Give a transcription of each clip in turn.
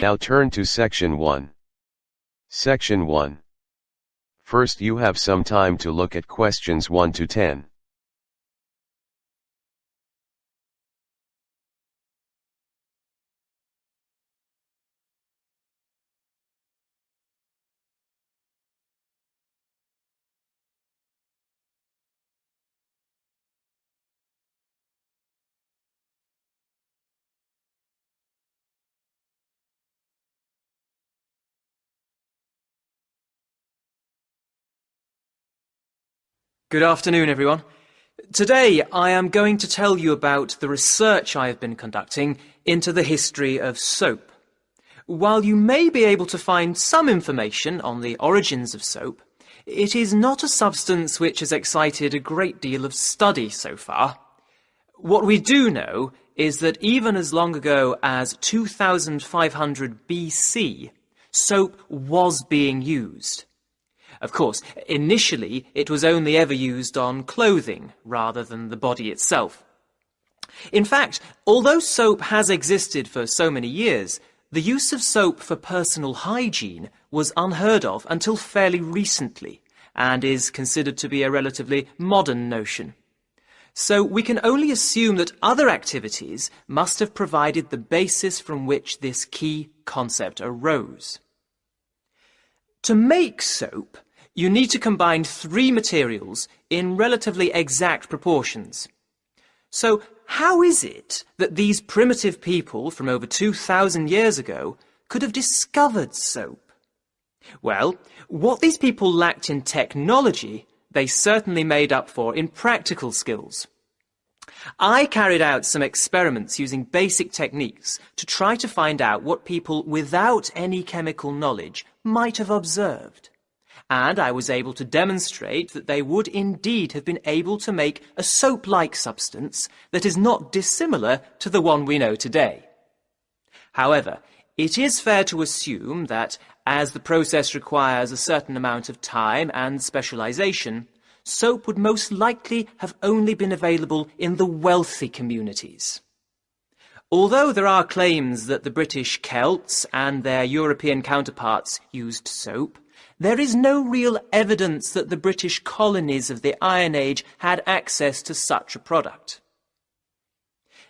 Now turn to Section 1. Section 1. First you have some time to look at questions 1 to 10. Good afternoon, everyone. Today I am going to tell you about the research I have been conducting into the history of soap. While you may be able to find some information on the origins of soap, it is not a substance which has excited a great deal of study so far. What we do know is that even as long ago as 2500 BC, soap was being used. Of course, initially it was only ever used on clothing rather than the body itself. In fact, although soap has existed for so many years, the use of soap for personal hygiene was unheard of until fairly recently, and is considered to be a relatively modern notion. So we can only assume that other activities must have provided the basis from which this key concept arose. To make soap, you need to combine 3 materials in relatively exact proportions. So how is it that these primitive people from over 2,000 years ago could have discovered soap? Well, what these people lacked in technology, they certainly made up for in practical skills. I carried out some experiments using basic techniques to try to find out what people without any chemical knowledge might have observed. And I was able to demonstrate that they would indeed have been able to make a soap-like substance that is not dissimilar to the one we know today. However, it is fair to assume that, as the process requires a certain amount of time and specialization, soap would most likely have only been available in the wealthy communities. Although there are claims that the British Celts and their European counterparts used soap, there is no real evidence that the British colonies of the Iron Age had access to such a product.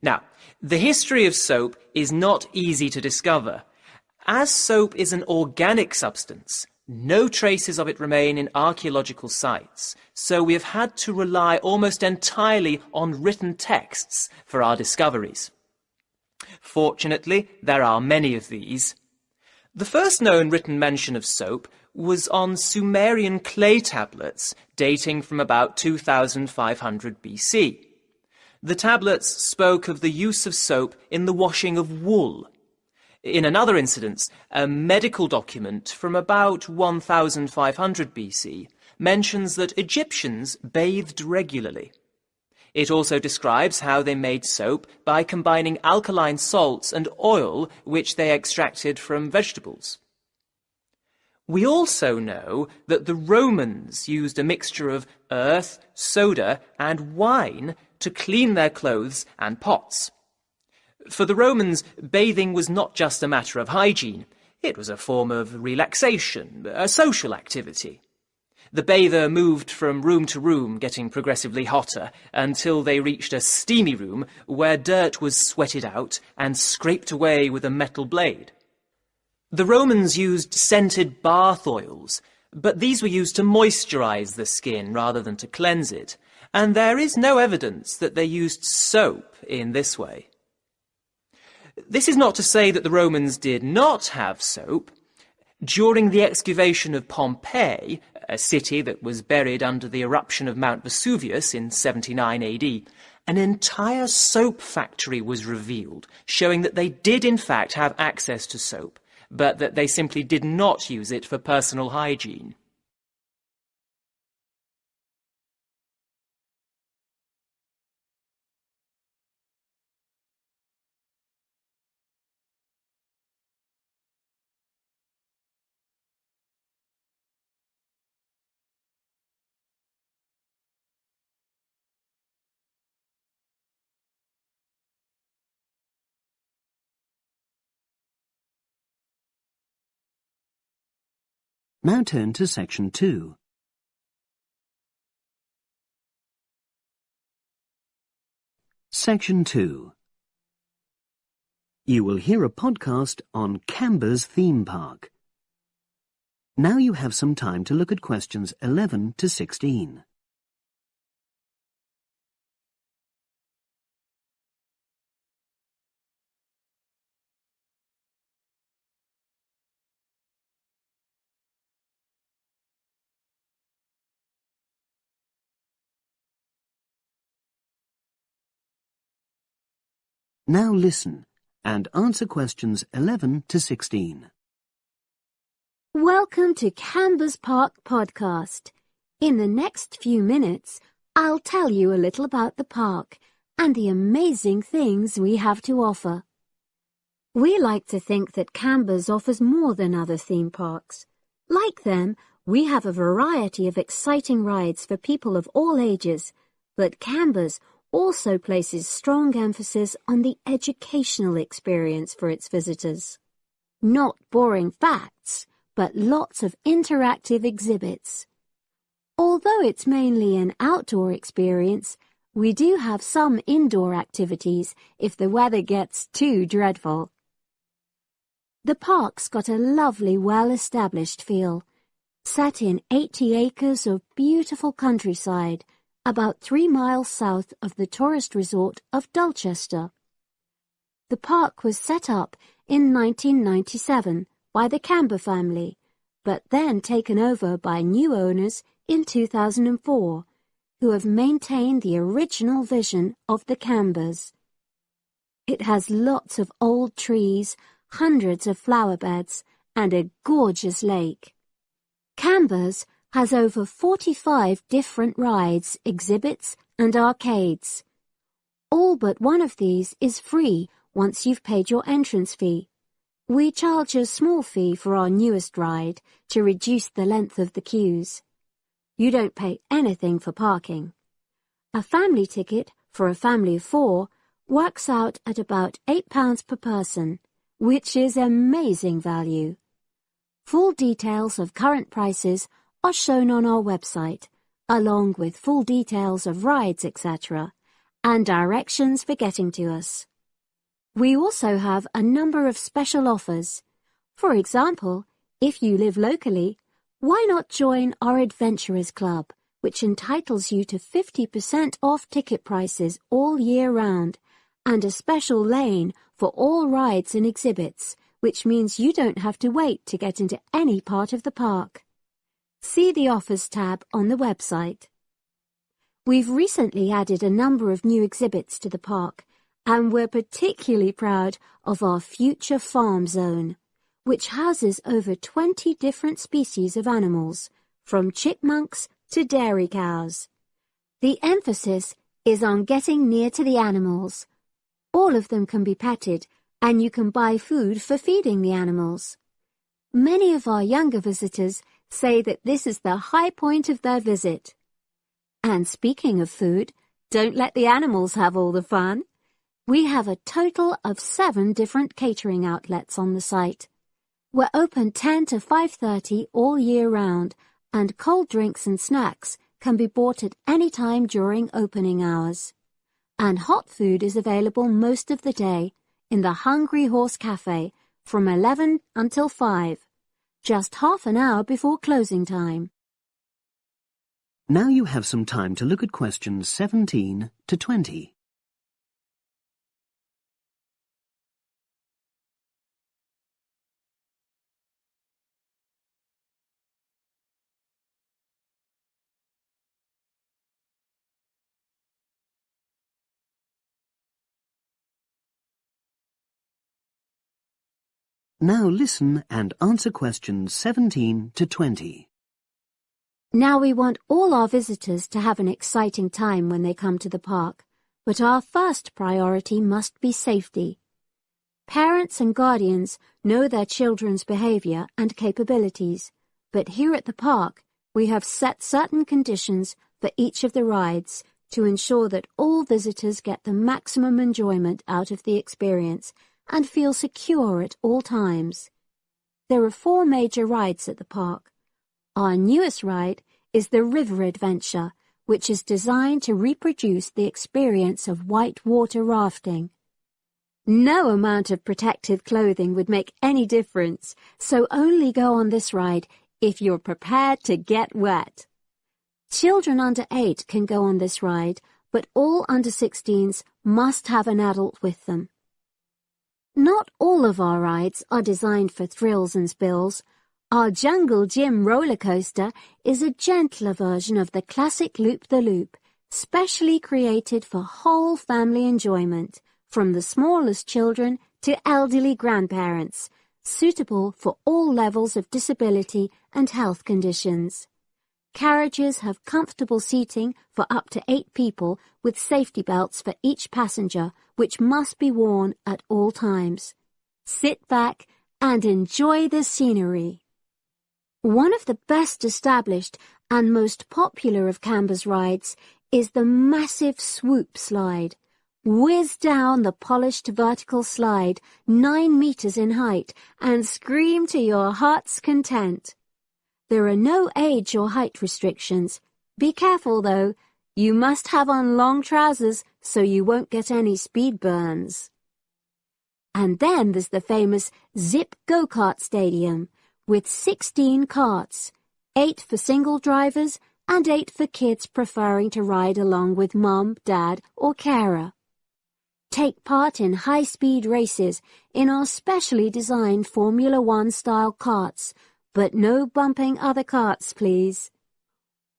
Now, the history of soap is not easy to discover. As soap is an organic substance, no traces of it remain in archaeological sites, so we have had to rely almost entirely on written texts for our discoveries. Fortunately, there are many of these. The first known written mention of soap was on Sumerian clay tablets dating from about 2500 BC. The tablets spoke of the use of soap in the washing of wool. In another incident, a medical document from about 1500 BC mentions that Egyptians bathed regularly. It also describes how they made soap by combining alkaline salts and oil which they extracted from vegetables. We also know that the Romans used a mixture of earth, soda, and wine to clean their clothes and pots. For the Romans, bathing was not just a matter of hygiene. It was a form of relaxation, a social activity. The bather moved from room to room, getting progressively hotter, until they reached a steamy room where dirt was sweated out and scraped away with a metal blade. The Romans used scented bath oils, but these were used to moisturize the skin rather than to cleanse it, and there is no evidence that they used soap in this way. This is not to say that the Romans did not have soap. During the excavation of Pompeii, a city that was buried under the eruption of Mount Vesuvius in 79 AD, an entire soap factory was revealed, showing that they did in fact have access to soap, but that they simply did not use it for personal hygiene. Now turn to Section 2. Section 2. You will hear a podcast on Canberra's theme park. Now you have some time to look at questions 11 to 16. Now listen and answer questions 11 to 16. Welcome to Canberra's Park podcast. In the next few minutes, I'll tell you a little about the park and the amazing things we have to offer. We like to think that Canberra's offers more than other theme parks. Like them, we have a variety of exciting rides for people of all ages, but Canberra's also places strong emphasis on the educational experience for its visitors. Not boring facts, but lots of interactive exhibits. Although it's mainly an outdoor experience, we do have some indoor activities if the weather gets too dreadful. The park's got a lovely, well-established feel, set in 80 acres of beautiful countryside, about 3 miles south of the tourist resort of Dulchester. The park was set up in 1997 by the Canberra family, but then taken over by new owners in 2004, who have maintained the original vision of the Canberras. It has lots of old trees, hundreds of flower beds, and a gorgeous lake. Canberra's has over 45 different rides, exhibits, and arcades. All but one of these is free once you've paid your entrance fee. We charge a small fee for our newest ride to reduce the length of the queues. You don't pay anything for parking. A family ticket for a family of 4 works out at about £8 per person, which is amazing value. Full details of current prices are shown on our website, along with full details of rides, etc., and directions for getting to us. We also have a number of special offers. For example, if you live locally, why not join our Adventurers Club, which entitles you to 50% off ticket prices all year round, and a special lane for all rides and exhibits, which means you don't have to wait to get into any part of the park. See the Offers tab on the website. We've recently added a number of new exhibits to the park, and we're particularly proud of our Future Farm Zone, which houses over 20 different species of animals, from chipmunks to dairy cows. The emphasis is on getting near to the animals. All of them can be petted, and you can buy food for feeding the animals. Many of our younger visitors say that this is the high point of their visit. And speaking of food, don't let the animals have all the fun. We have a total of 7 different catering outlets on the site. We're open 10 to 5:30 all year round, and cold drinks and snacks can be bought at any time during opening hours. And hot food is available most of the day in the Hungry Horse Cafe from 11 until 5. Just half an hour before closing time. Now you have some time to look at questions 17 to 20. Now listen and answer questions 17 to 20. Now we want all our visitors to have an exciting time when they come to the park, but our first priority must be safety. Parents and guardians know their children's behavior and capabilities, but here at the park we have set certain conditions for each of the rides to ensure that all visitors get the maximum enjoyment out of the experience and feel secure at all times. There are 4 major rides at the park. Our newest ride is the River Adventure, which is designed to reproduce the experience of whitewater rafting. No amount of protective clothing would make any difference, so only go on this ride if you're prepared to get wet. Children under 8 can go on this ride, but all under 16s must have an adult with them. Not all of our rides are designed for thrills and spills. Our Jungle Gym roller coaster is a gentler version of the classic Loop-the-Loop, specially created for whole family enjoyment, from the smallest children to elderly grandparents, suitable for all levels of disability and health conditions. Carriages have comfortable seating for up to 8 people with safety belts for each passenger, which must be worn at all times. Sit back and enjoy the scenery. One of the best established and most popular of Canberra's rides is the massive swoop slide. Whiz down the polished vertical slide 9 meters in height and scream to your heart's content. There are no age or height restrictions. Be careful though, you must have on long trousers so you won't get any speed burns. And then there's the famous Zip Go-Kart Stadium, with 16 karts, 8 for single drivers and 8 for kids preferring to ride along with mum, dad or carer. Take part in high-speed races in our specially designed Formula One style karts, but no bumping other karts, please.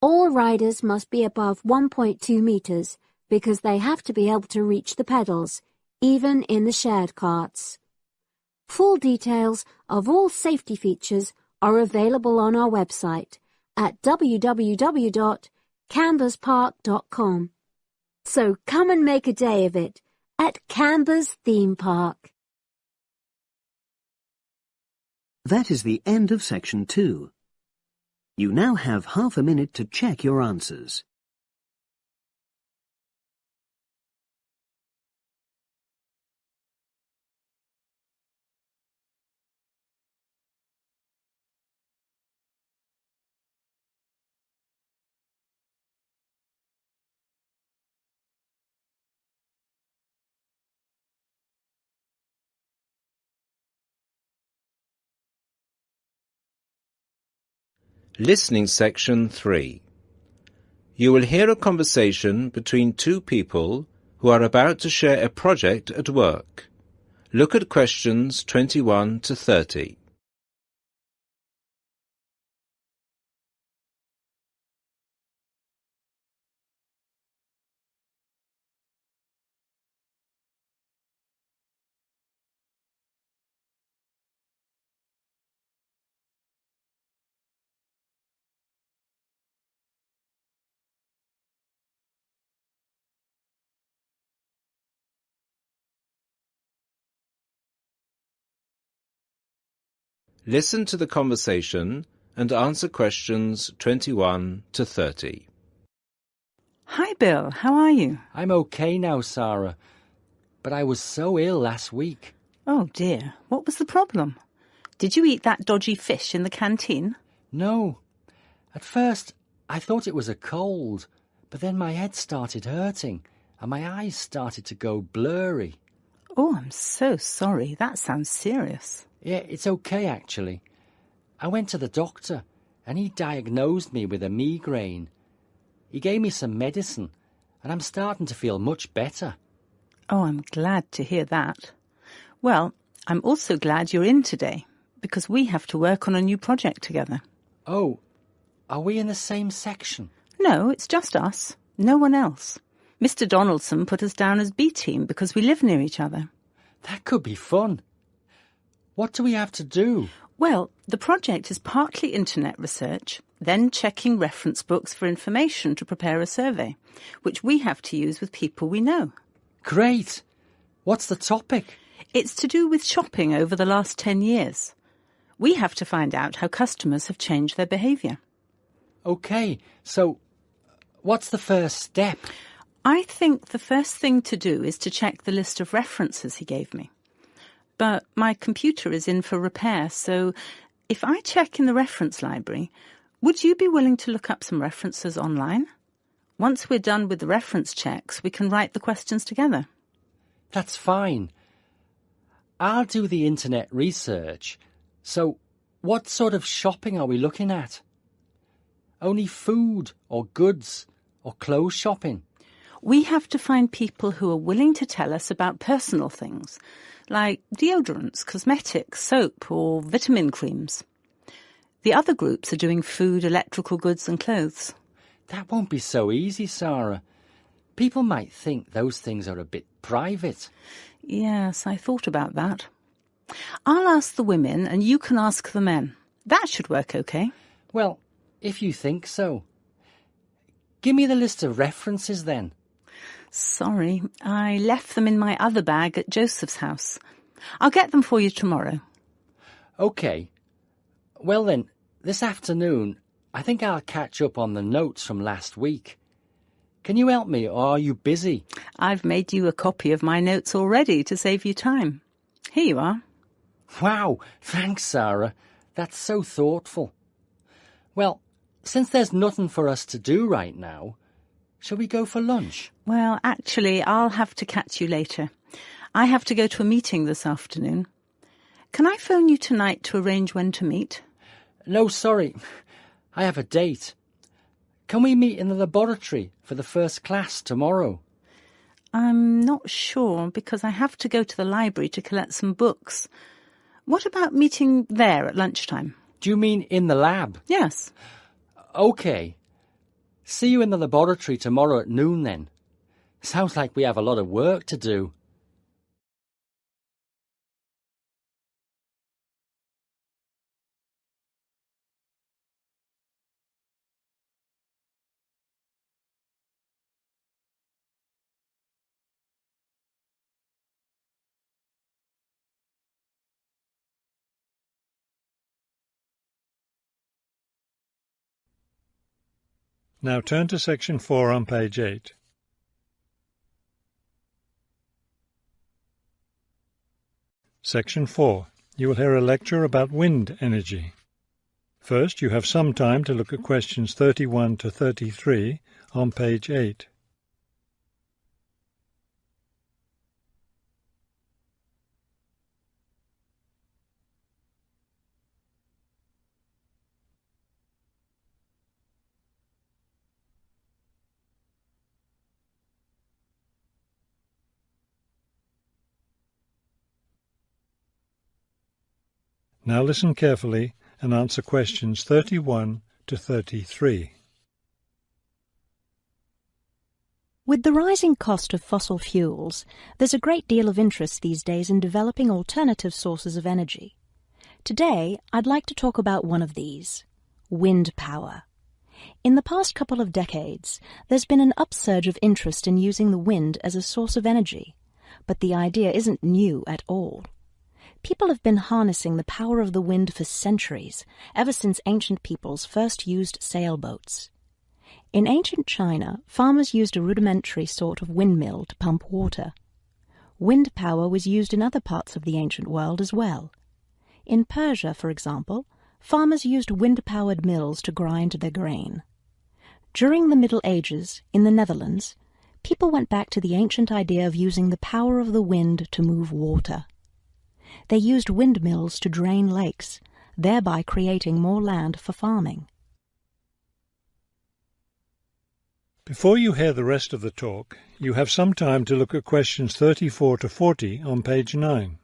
All riders must be above 1.2 meters because they have to be able to reach the pedals, even in the shared karts. Full details of all safety features are available on our website at www.camberspark.com. So come and make a day of it at Canberra's theme park. That is the end of section 2. You now have half a minute to check your answers. Listening section 3. You will hear a conversation between 2 people who are about to share a project at work. Look at questions 21 to 30. Listen to the conversation and answer questions 21 to 30. Hi, Bill. How are you? I'm okay now, Sarah, but I was so ill last week. Oh, dear. What was the problem? Did you eat that dodgy fish in the canteen? No. At first, I thought it was a cold, but then my head started hurting and my eyes started to go blurry. Oh, I'm so sorry. That sounds serious. Yeah, it's okay, actually. I went to the doctor and he diagnosed me with a migraine. He gave me some medicine and I'm starting to feel much better. Oh, I'm glad to hear that. Well, I'm also glad you're in today because we have to work on a new project together. Oh, are we in the same section? No, it's just us. No one else. Mr. Donaldson put us down as B team because we live near each other. That could be fun. What do we have to do? Well, the project is partly internet research, then checking reference books for information to prepare a survey, which we have to use with people we know. Great! What's the topic? It's to do with shopping over the last 10 years. We have to find out how customers have changed their behaviour. OK, so what's the first step? I think the first thing to do is to check the list of references he gave me. But my computer is in for repair, so if I check in the reference library, Would you be willing to look up some references online? Once we're done with the reference checks, we can write the questions together. That's fine. I'll do the internet research. So, what sort of shopping are we looking at? Only food or goods or clothes shopping? We have to find people who are willing to tell us about personal things, like deodorants, cosmetics, soap, or vitamin creams. The other groups are doing food, electrical goods and clothes. That won't be so easy, Sarah. People might think those things are a bit private. Yes, I thought about that. I'll ask the women and you can ask the men. That should work okay. Well, if you think so. Give me the list of references then. Sorry, I left them in my other bag at Joseph's house. I'll get them for you tomorrow. OK. Well then, this afternoon, I think I'll catch up on the notes from last week. Can you help me, or are you busy? I've made you a copy of my notes already to save you time. Here you are. Wow, thanks, Sarah. That's so thoughtful. Well, since there's nothing for us to do right now, shall we go for lunch? Well, actually, I'll have to catch you later. I have to go to a meeting this afternoon. Can I phone you tonight to arrange when to meet? No, sorry. I have a date. Can we meet in the laboratory for the first class tomorrow? I'm not sure because I have to go to the library to collect some books. What about meeting there at lunchtime? Do you mean in the lab? Yes. OK. See you in the laboratory tomorrow at noon then. Sounds like we have a lot of work to do. Now turn to section 4 on page 8. Section 4. You will hear a lecture about wind energy. First, you have some time to look at questions 31 to 33 on page 8. Now listen carefully and answer questions 31 to 33. With the rising cost of fossil fuels, there's a great deal of interest these days in developing alternative sources of energy. Today, I'd like to talk about one of these, wind power. In the past couple of decades, there's been an upsurge of interest in using the wind as a source of energy, but the idea isn't new at all. People have been harnessing the power of the wind for centuries, ever since ancient peoples first used sailboats. In ancient China, farmers used a rudimentary sort of windmill to pump water. Wind power was used in other parts of the ancient world as well. In Persia, for example, farmers used wind-powered mills to grind their grain. During the Middle Ages, in the Netherlands, people went back to the ancient idea of using the power of the wind to move water. They used windmills to drain lakes, thereby creating more land for farming. Before you hear the rest of the talk, you have some time to look at questions 34 to 40 on page 9.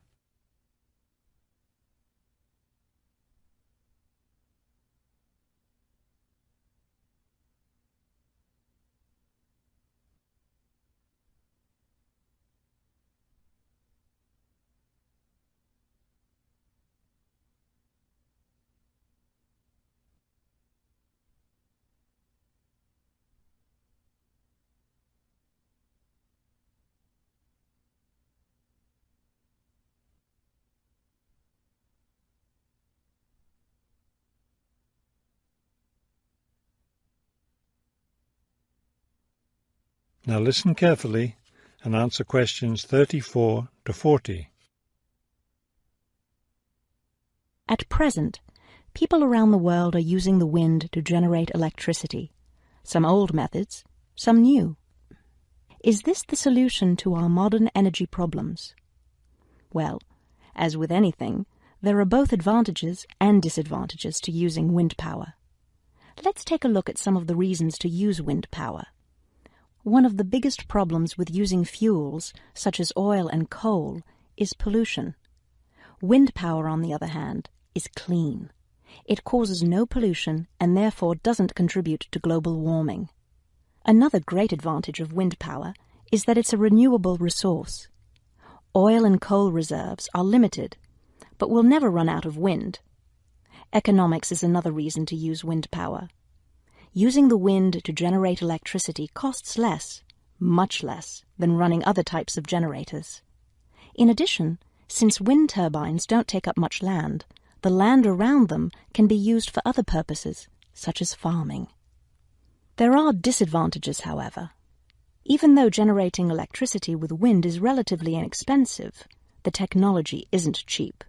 Now listen carefully and answer questions 34 to 40. At present, People around the world are using the wind to generate electricity. Some old methods, some new. Is this the solution to our modern energy problems? Well, as with anything, there are both advantages and disadvantages to using wind power. Let's take a look at some of the reasons to use wind power. One of the biggest problems with using fuels, such as oil and coal, is pollution. Wind power, on the other hand, is clean. It causes no pollution and therefore doesn't contribute to global warming. Another great advantage of wind power is that it's a renewable resource. Oil and coal reserves are limited, but we'll never run out of wind. Economics is another reason to use wind power. Using the wind to generate electricity costs less, much less, than running other types of generators. In addition, since wind turbines don't take up much land, the land around them can be used for other purposes, such as farming. There are disadvantages, however. Even though generating electricity with wind is relatively inexpensive, the technology isn't cheap.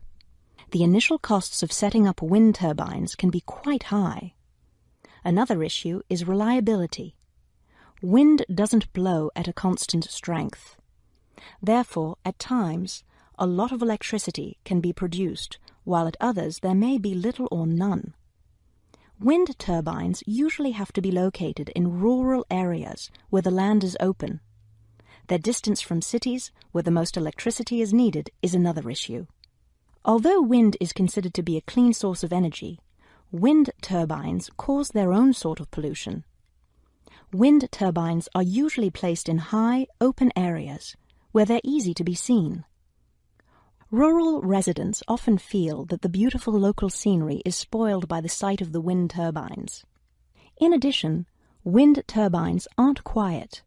The initial costs of setting up wind turbines can be quite high. Another issue is reliability. Wind doesn't blow at a constant strength. Therefore, at times, a lot of electricity can be produced, while at others there may be little or none. Wind turbines usually have to be located in rural areas where the land is open. Their distance from cities, where the most electricity is needed, is another issue. Although wind is considered to be a clean source of energy, wind turbines cause their own sort of pollution. Wind turbines are usually placed in high, open areas where they're easy to be seen. Rural residents often feel that the beautiful local scenery is spoiled by the sight of the wind turbines. In addition, wind turbines aren't quiet.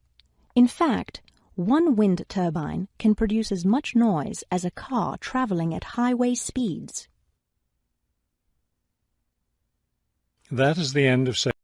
In fact, one wind turbine can produce as much noise as a car traveling at highway speeds. That is the end of section